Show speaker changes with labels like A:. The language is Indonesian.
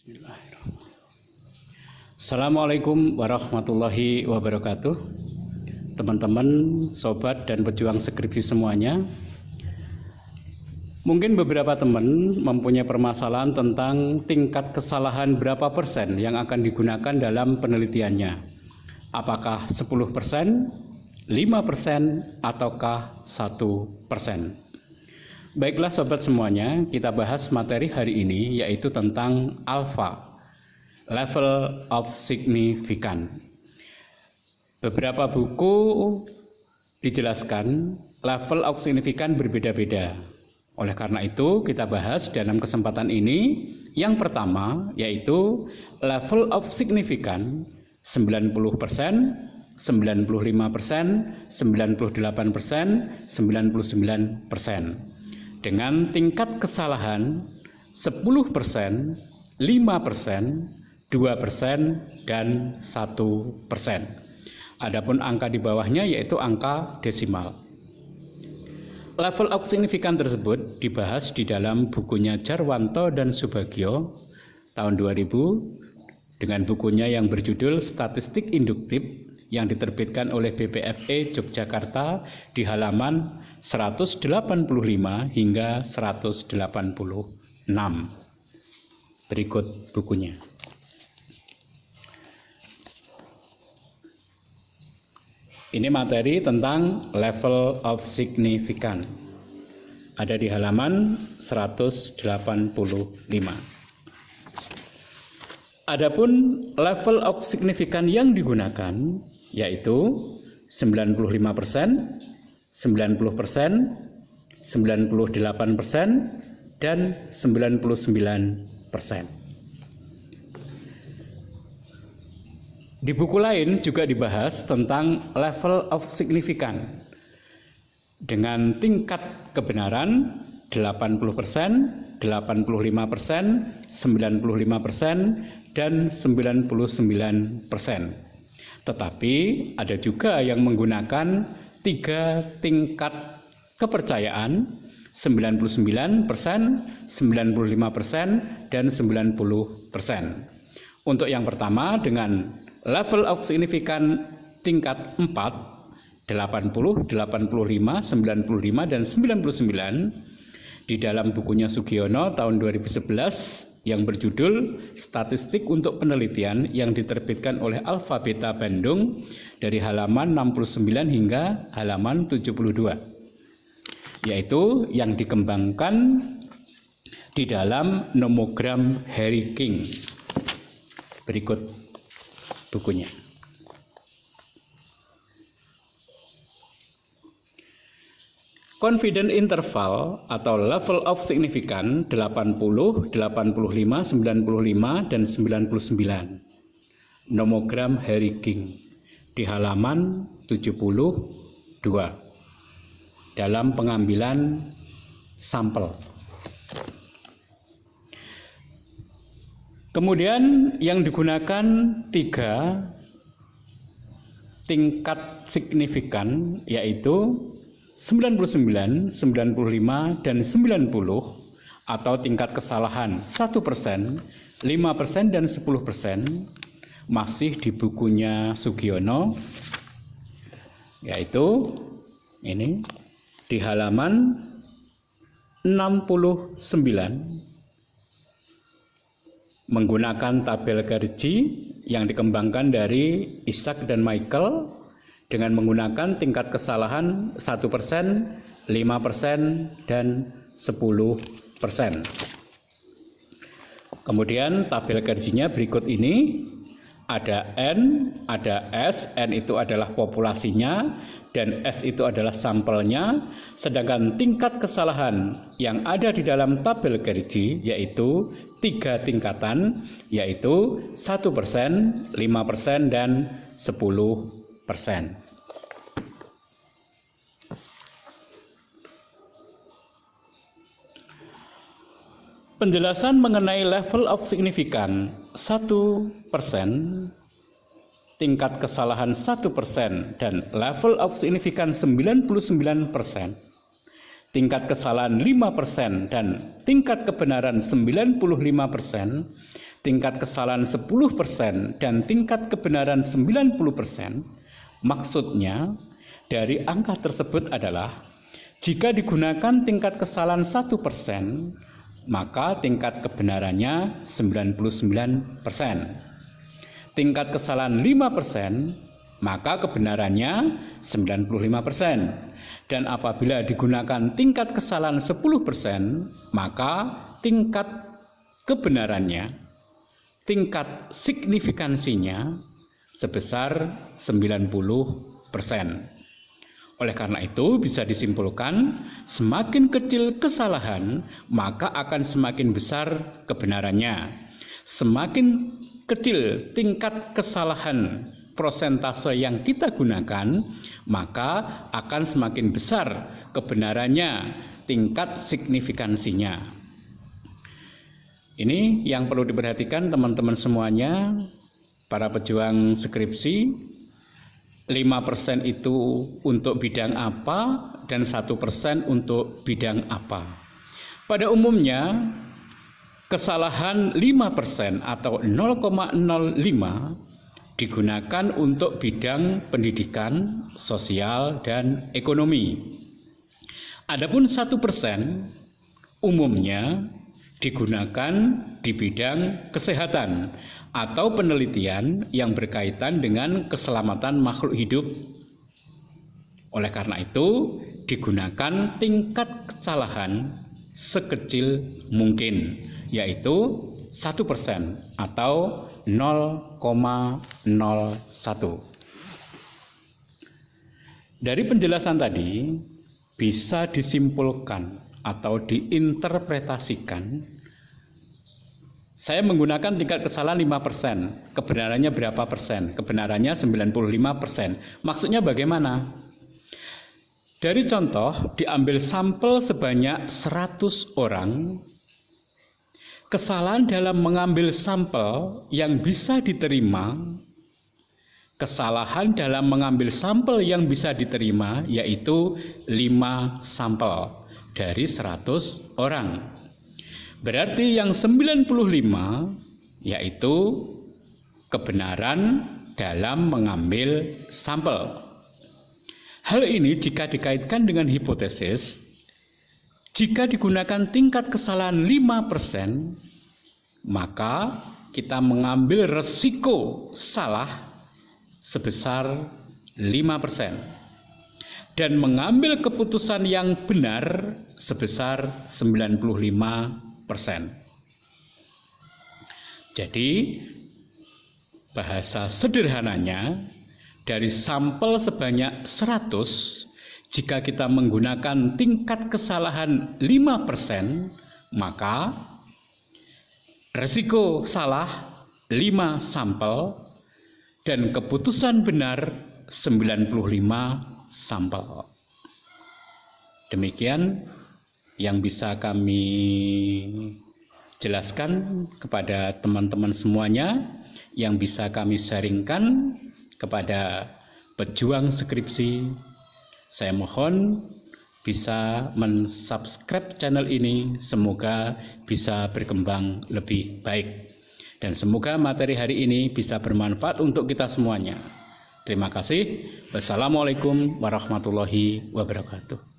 A: Bismillahirrahmanirrahim. Assalamualaikum warahmatullahi wabarakatuh. Teman-teman, sobat dan pejuang skripsi semuanya. Mungkin beberapa teman mempunyai permasalahan tentang tingkat kesalahan berapa persen yang akan digunakan dalam penelitiannya. Apakah 10%, 5%, ataukah 1%? Baiklah sobat semuanya, kita bahas materi hari ini yaitu tentang alfa, level of significance. Beberapa buku dijelaskan level of significance berbeda-beda. Oleh karena itu kita bahas dalam kesempatan ini yang pertama yaitu level of significance 90%, 95%, 98%, 99%, dengan tingkat kesalahan 10%, 5%, 2%, dan 1%. Adapun angka di bawahnya yaitu angka desimal. Level of significance tersebut dibahas di dalam bukunya Jarwanto dan Subagio tahun 2000 dengan bukunya yang berjudul Statistik Induktif yang diterbitkan oleh BPFE Yogyakarta di halaman 185 hingga 186. Berikut bukunya. Ini materi tentang level of significance. Ada di halaman 185. Adapun level of significance yang digunakan yaitu 95%, 90%, 98%, dan 99%. Di buku lain juga dibahas tentang level of significance dengan tingkat kebenaran 80%, 85%, 95%, dan 99%. Tetapi ada juga yang menggunakan 3 tingkat kepercayaan 99%, 95%, dan 90%. Untuk yang pertama dengan level of significance tingkat 4, 80, 85, 95, dan 99 di dalam bukunya Sugiono tahun 2011 yang berjudul Statistik untuk Penelitian yang diterbitkan oleh Alpha Beta Bandung dari halaman 69 hingga halaman 72, yaitu yang dikembangkan di dalam nomogram Harry King. Berikut bukunya. Confidence interval atau level of significance 80, 85, 95, dan 99. Nomogram Harry King di halaman 72 dalam pengambilan sampel. Kemudian yang digunakan 3 tingkat signifikan yaitu 99, 95, dan 90 atau tingkat kesalahan 1%, 5%, dan 10% masih di bukunya Sugiono, yaitu ini di halaman 69 menggunakan tabel Gargi yang dikembangkan dari Isaac dan Michael dengan menggunakan tingkat kesalahan 1%, 5%, dan 10%. Kemudian tabel Garginya berikut ini. Ada N, ada S, N itu adalah populasinya, dan S itu adalah sampelnya. Sedangkan tingkat kesalahan yang ada di dalam tabel Gargi yaitu 3 tingkatan, yaitu 1%, 5%, dan 10%. Penjelasan mengenai level of significance 1%, tingkat kesalahan 1%, dan level of significance 99%, tingkat kesalahan 5% dan tingkat kebenaran 95%, tingkat kesalahan 10% dan tingkat kebenaran 90%, maksudnya dari angka tersebut adalah jika digunakan tingkat kesalahan 1%, maka tingkat kebenarannya 99%. Tingkat kesalahan 5%, maka kebenarannya 95%. Dan apabila digunakan tingkat kesalahan 10%, maka tingkat kebenarannya, tingkat signifikansinya sebesar 90%. Oleh karena itu bisa disimpulkan semakin kecil kesalahan maka akan semakin besar kebenarannya. Semakin kecil tingkat kesalahan prosentase yang kita gunakan maka akan semakin besar kebenarannya, tingkat signifikansinya. Ini yang perlu diperhatikan teman-teman semuanya, para pejuang skripsi. 5% itu untuk bidang apa dan 1% untuk bidang apa. Pada umumnya kesalahan 5% atau 0,05 digunakan untuk bidang pendidikan, sosial, dan ekonomi. Adapun 1% umumnya digunakan di bidang kesehatan atau penelitian yang berkaitan dengan keselamatan makhluk hidup. Oleh karena itu, digunakan tingkat kesalahan sekecil mungkin, yaitu 1% atau 0,01. Dari penjelasan tadi, bisa disimpulkan atau diinterpretasikan, saya menggunakan tingkat kesalahan 5%, kebenarannya berapa persen? Kebenarannya 95%. Maksudnya bagaimana? Dari contoh, diambil sampel sebanyak 100 orang, kesalahan dalam mengambil sampel yang bisa diterima, kesalahan dalam mengambil sampel yang bisa diterima yaitu 5 sampel dari 100 orang. Berarti yang 95 yaitu kebenaran dalam mengambil sampel. Hal ini jika dikaitkan dengan hipotesis, jika digunakan tingkat kesalahan 5%, maka kita mengambil resiko salah sebesar 5% dan mengambil keputusan yang benar sebesar 95%. Jadi bahasa sederhananya, dari sampel sebanyak 100, jika kita menggunakan tingkat kesalahan 5%, maka resiko salah 5 sampel dan keputusan benar 95 sampel. Demikian yang bisa kami jelaskan kepada teman-teman semuanya, yang bisa kami sharingkan kepada pejuang skripsi. Saya mohon bisa mensubscribe channel ini, semoga bisa berkembang lebih baik. Dan semoga materi hari ini bisa bermanfaat untuk kita semuanya. Terima kasih. Wassalamualaikum warahmatullahi wabarakatuh.